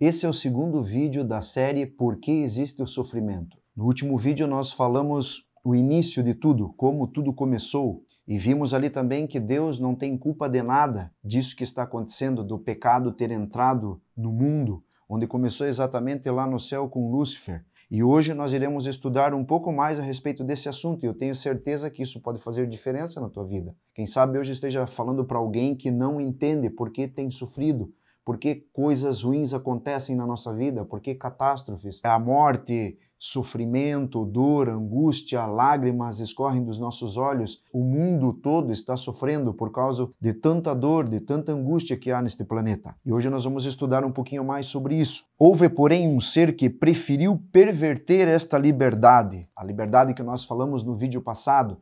Esse é o segundo vídeo da série Por que existe o sofrimento? No último vídeo nós falamos o início de tudo, como tudo começou, e vimos ali também que Deus não tem culpa de nada disso que está acontecendo, do pecado ter entrado no mundo, onde começou exatamente lá no céu com Lúcifer. E hoje nós iremos estudar um pouco mais a respeito desse assunto e eu tenho certeza que isso pode fazer diferença na tua vida. Quem sabe hoje esteja falando para alguém que não entende por que tem sofrido, por que coisas ruins acontecem na nossa vida, por que catástrofes, a morte, sofrimento, dor, angústia, lágrimas escorrem dos nossos olhos. O mundo todo está sofrendo por causa de tanta dor, de tanta angústia que há neste planeta. E hoje nós vamos estudar um pouquinho mais sobre isso. Houve, porém, um ser que preferiu perverter esta liberdade. A liberdade que nós falamos no vídeo passado.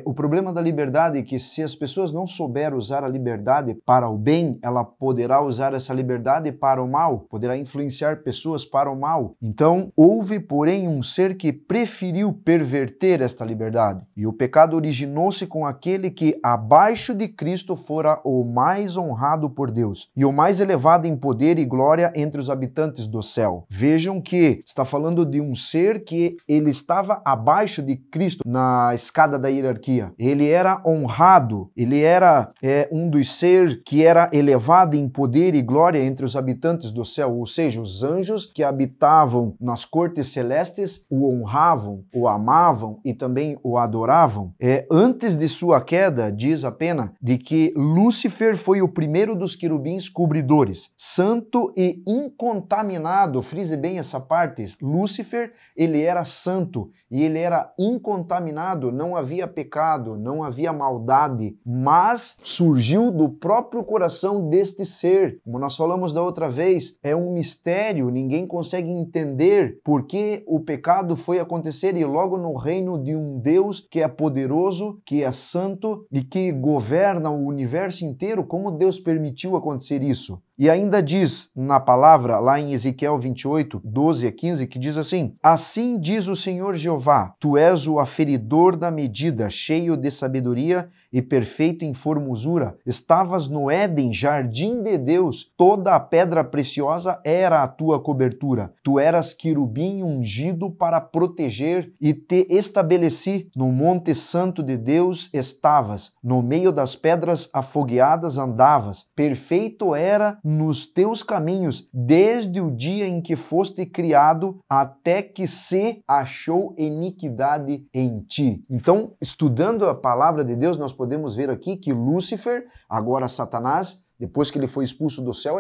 O problema da liberdade é que se as pessoas não souberem usar a liberdade para o bem, ela poderá usar essa liberdade para o mal, poderá influenciar pessoas para o mal. Então, houve, porém, um ser que preferiu perverter esta liberdade. E o pecado originou-se com aquele que, abaixo de Cristo, fora o mais honrado por Deus e o mais elevado em poder e glória entre os habitantes do céu. Vejam que está falando de um ser que ele estava abaixo de Cristo na escada da hierarquia. Ele era honrado, ele era um dos seres que era elevado em poder e glória entre os habitantes do céu, ou seja, os anjos que habitavam nas cortes celestes o honravam, o amavam e também o adoravam. Antes de sua queda, diz a pena, de que Lúcifer foi o primeiro dos querubins cobridores, santo e incontaminado. Frise bem essa parte. Lúcifer, ele era santo e ele era incontaminado, não havia pecado, não havia maldade, mas surgiu do próprio coração deste ser. Como nós falamos da outra vez, é um mistério, ninguém consegue entender por que o pecado foi acontecer e logo no reino de um Deus que é poderoso, que é santo e que governa o universo inteiro, como Deus permitiu acontecer isso? E ainda diz na palavra, lá em Ezequiel 28, 12 a 15, que diz assim: Assim diz o Senhor Jeová, tu és o aferidor da medida, cheio de sabedoria e perfeito em formosura. Estavas no Éden, jardim de Deus, toda a pedra preciosa era a tua cobertura. Tu eras querubim ungido para proteger e te estabeleci. No monte santo de Deus estavas, no meio das pedras afogueadas andavas. Perfeito era nos teus caminhos, desde o dia em que foste criado, até que se achou iniquidade em ti. Então, estudando a palavra de Deus, nós podemos ver aqui que Lúcifer, agora Satanás, depois que ele foi expulso do céu,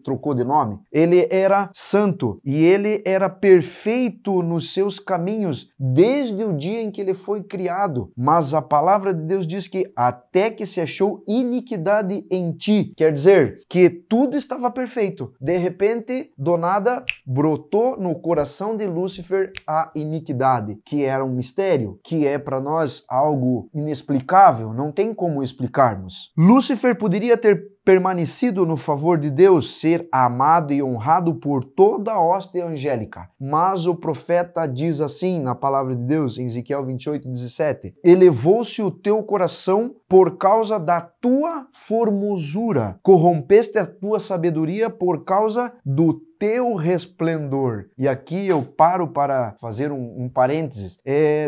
trocou de nome. Ele era santo e ele era perfeito nos seus caminhos desde o dia em que ele foi criado. Mas a palavra de Deus diz que até que se achou iniquidade em ti. Quer dizer que tudo estava perfeito. De repente, do nada, brotou no coração de Lúcifer a iniquidade, que era um mistério, que é para nós algo inexplicável, não tem como explicarmos. Lúcifer poderia ter permanecido no favor de Deus, ser amado e honrado por toda a hoste angélica. Mas o profeta diz assim na palavra de Deus, em Ezequiel 28, 17: Elevou-se o teu coração por causa da tua formosura, corrompeste a tua sabedoria por causa do teu resplendor. E aqui eu paro para fazer um parênteses.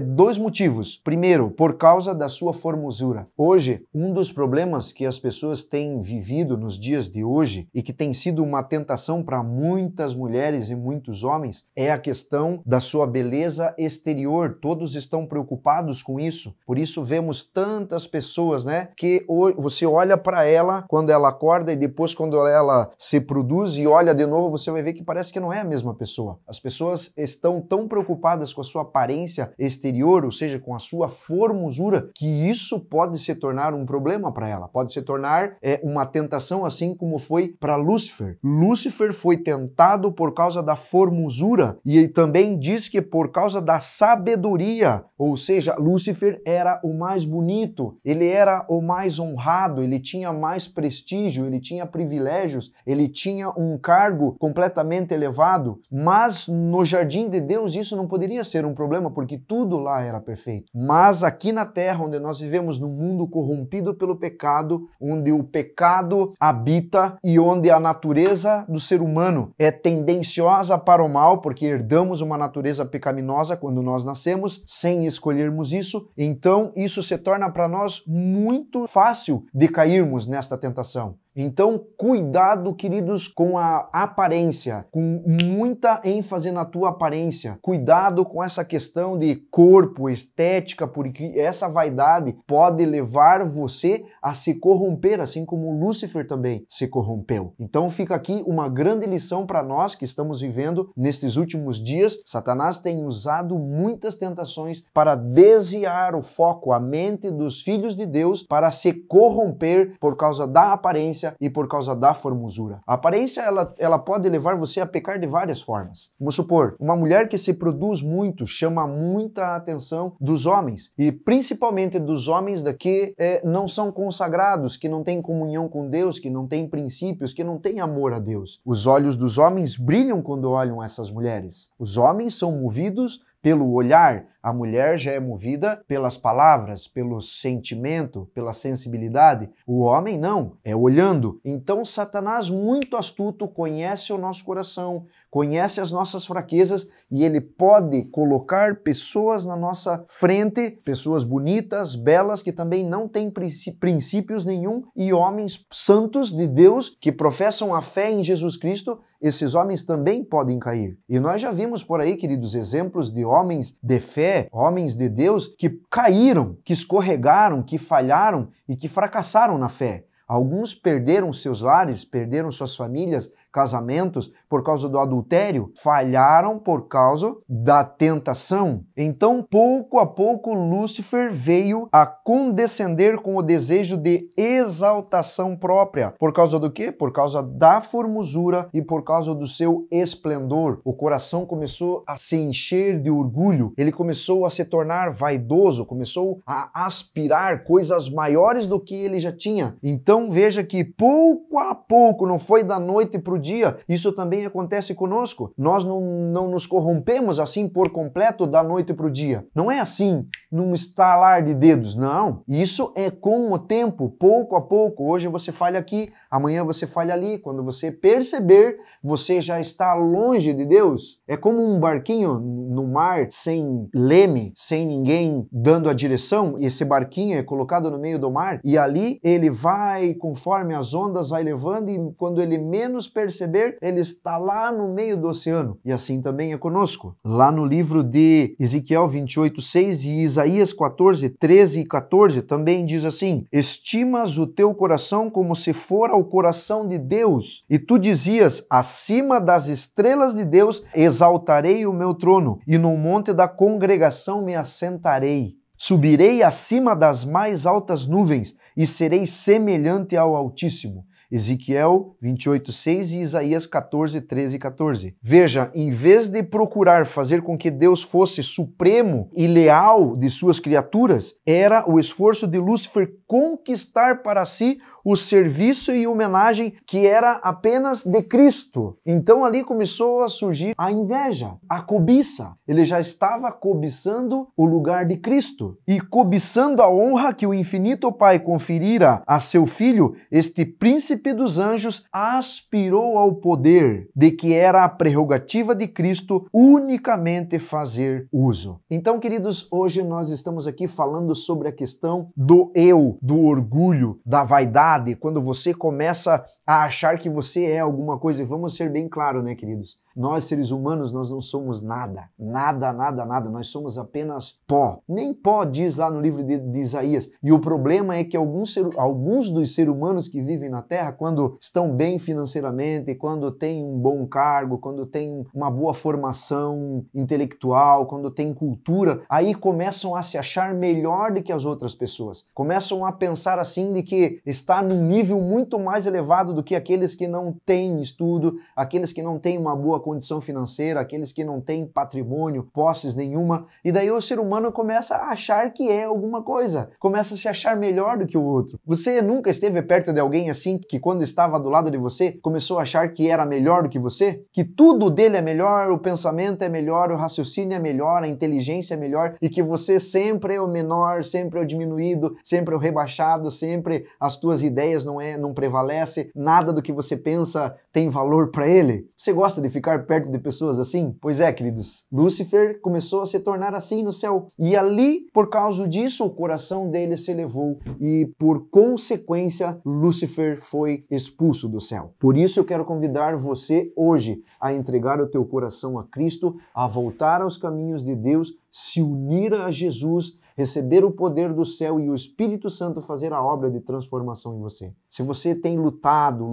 Dois motivos. Primeiro, por causa da sua formosura. Hoje, um dos problemas que as pessoas têm vivido nos dias de hoje e que tem sido uma tentação para muitas mulheres e muitos homens é a questão da sua beleza exterior. Todos estão preocupados com isso. Por isso vemos tantas pessoas, que você olha para ela quando ela acorda e depois quando ela se produz e olha de novo, você vai ver que parece que não é a mesma pessoa. As pessoas estão tão preocupadas com a sua aparência exterior, ou seja, com a sua formosura, que isso pode se tornar um problema para ela, pode se tornar uma tentação, assim como foi para Lúcifer. Lúcifer foi tentado por causa da formosura e ele também diz que por causa da sabedoria, ou seja, Lúcifer era o mais bonito, ele era o mais honrado, ele tinha mais prestígio, ele tinha privilégios, ele tinha um cargo completamente completamente elevado, mas no jardim de Deus isso não poderia ser um problema, porque tudo lá era perfeito. Mas aqui na terra, onde nós vivemos num mundo corrompido pelo pecado, onde o pecado habita e onde a natureza do ser humano é tendenciosa para o mal, porque herdamos uma natureza pecaminosa quando nós nascemos, sem escolhermos isso, então isso se torna para nós muito fácil de cairmos nesta tentação. Então, cuidado, queridos, com a aparência, com muita ênfase na tua aparência. Cuidado com essa questão de corpo, estética, porque essa vaidade pode levar você a se corromper, assim como Lúcifer também se corrompeu. Então, fica aqui uma grande lição para nós que estamos vivendo nestes últimos dias. Satanás tem usado muitas tentações para desviar o foco, a mente dos filhos de Deus para se corromper por causa da aparência e por causa da formosura. A aparência, ela pode levar você a pecar de várias formas. Vamos supor, uma mulher que se produz muito, chama muita atenção dos homens, e principalmente dos homens que não são consagrados, que não têm comunhão com Deus, que não têm princípios, que não têm amor a Deus. Os olhos dos homens brilham quando olham essas mulheres. Os homens são movidos pelo olhar, a mulher já é movida pelas palavras, pelo sentimento, pela sensibilidade. O homem não, é olhando. Então Satanás, muito astuto, conhece o nosso coração, conhece as nossas fraquezas e ele pode colocar pessoas na nossa frente, pessoas bonitas, belas, que também não têm princípios nenhum, e homens santos de Deus que professam a fé em Jesus Cristo, esses homens também podem cair. E nós já vimos por aí, queridos, exemplos de homens de fé, homens de Deus que caíram, que escorregaram, que falharam e que fracassaram na fé. Alguns perderam seus lares, perderam suas famílias, casamentos por causa do adultério, falharam por causa da tentação. Então, pouco a pouco, Lúcifer veio a condescender com o desejo de exaltação própria. Por causa do quê? Por causa da formosura e por causa do seu esplendor. O coração começou a se encher de orgulho, ele começou a se tornar vaidoso, começou a aspirar coisas maiores do que ele já tinha. Então, veja que pouco a pouco, não foi da noite para o dia, isso também acontece conosco. Nós não nos corrompemos assim por completo da noite para o dia. Não é assim, num estalar de dedos, não. Isso é com o tempo, pouco a pouco. Hoje você falha aqui, amanhã você falha ali. Quando você perceber, você já está longe de Deus. É como um barquinho no mar, sem leme, sem ninguém dando a direção, e esse barquinho é colocado no meio do mar, e ali ele vai conforme as ondas vai levando, e quando ele menos perceber, ele está lá no meio do oceano. E assim também é conosco. Lá no livro de Ezequiel 28:6 e Isaías 14:13 e 14 também diz assim: estimas o teu coração como se fora o coração de Deus, e tu dizias, acima das estrelas de Deus exaltarei o meu trono, e no monte da congregação me assentarei. Subirei acima das mais altas nuvens e serei semelhante ao Altíssimo. Ezequiel 28:6 e Isaías 14:13 e 14. Veja, em vez de procurar fazer com que Deus fosse supremo e leal de suas criaturas, era o esforço de Lúcifer conquistar para si o serviço e homenagem que era apenas de Cristo. Então ali começou a surgir a inveja, a cobiça. Ele já estava cobiçando o lugar de Cristo e cobiçando a honra que o infinito Pai conferira a seu filho. Este príncipe dos anjos aspirou ao poder de que era a prerrogativa de Cristo unicamente fazer uso. Então, queridos, hoje nós estamos aqui falando sobre a questão do eu, do orgulho, da vaidade, quando você começa a achar que você é alguma coisa. E vamos ser bem claros, né, queridos? Nós, seres humanos, nós não somos nada. Nada, nada, nada. Nós somos apenas pó. Nem pó diz lá no livro de Isaías. E o problema é que alguns dos seres humanos que vivem na Terra, quando estão bem financeiramente, quando têm um bom cargo, quando têm uma boa formação intelectual, quando têm cultura, aí começam a se achar melhor do que as outras pessoas. Começam a pensar assim de que está num nível muito mais elevado do que aqueles que não têm estudo, aqueles que não têm uma boa condição financeira, aqueles que não têm patrimônio, posses nenhuma, e daí o ser humano começa a achar que é alguma coisa, começa a se achar melhor do que o outro. Você nunca esteve perto de alguém assim que que quando estava do lado de você, começou a achar que era melhor do que você? Que tudo dele é melhor, o pensamento é melhor, o raciocínio é melhor, a inteligência é melhor e que você sempre é o menor, sempre é o diminuído, sempre é o rebaixado, sempre as tuas ideias não prevalecem, nada do que você pensa tem valor para ele? Você gosta de ficar perto de pessoas assim? Pois é, queridos, Lúcifer começou a se tornar assim no céu. E ali, por causa disso, o coração dele se elevou e, por consequência, Lúcifer foi expulso do céu. Por isso eu quero convidar você hoje a entregar o teu coração a Cristo, a voltar aos caminhos de Deus, se unir a Jesus, receber o poder do céu e o Espírito Santo fazer a obra de transformação em você. Se você tem lutado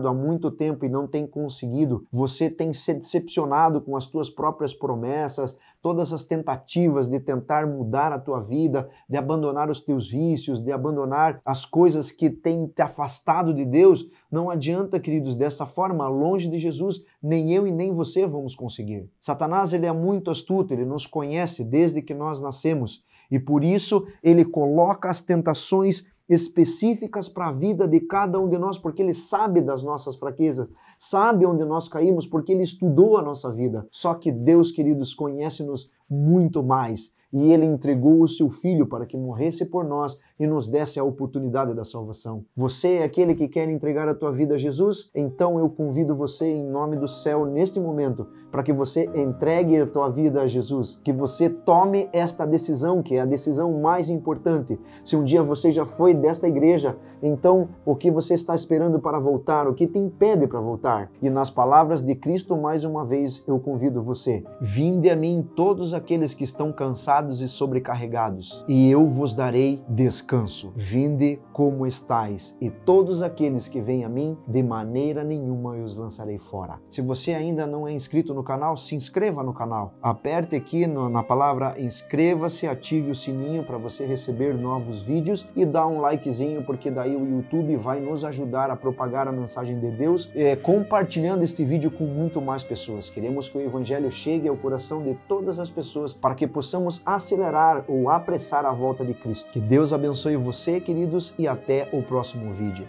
há muito tempo e não tem conseguido, você tem se decepcionado com as tuas próprias promessas, todas as tentativas de tentar mudar a tua vida, de abandonar os teus vícios, de abandonar as coisas que têm te afastado de Deus, não adianta, queridos, dessa forma, longe de Jesus, nem eu e nem você vamos conseguir. Satanás, ele é muito astuto, ele nos conhece desde que nós nascemos e por isso ele coloca as tentações específicas para a vida de cada um de nós, porque ele sabe das nossas fraquezas, sabe onde nós caímos, porque ele estudou a nossa vida. Só que Deus, queridos, conhece-nos muito mais. E ele entregou o seu Filho para que morresse por nós e nos desse a oportunidade da salvação. Você é aquele que quer entregar a tua vida a Jesus? Então eu convido você em nome do céu neste momento para que você entregue a tua vida a Jesus, que você tome esta decisão, que é a decisão mais importante. Se um dia você já foi desta igreja, então o que você está esperando para voltar? O que te impede para voltar? E nas palavras de Cristo, mais uma vez, eu convido você. Vinde a mim todos aqueles que estão cansados e sobrecarregados, e eu vos darei descanso. Vinde como estais, e todos aqueles que vêm a mim, de maneira nenhuma eu os lançarei fora. Se você ainda não é inscrito no canal, se inscreva no canal. Aperte aqui na palavra inscreva-se, ative o sininho para você receber novos vídeos e dá um likezinho, porque daí o YouTube vai nos ajudar a propagar a mensagem de Deus, compartilhando este vídeo com muito mais pessoas. Queremos que o Evangelho chegue ao coração de todas as pessoas para que possamos acelerar ou apressar a volta de Cristo. Que Deus abençoe você, queridos, e até o próximo vídeo.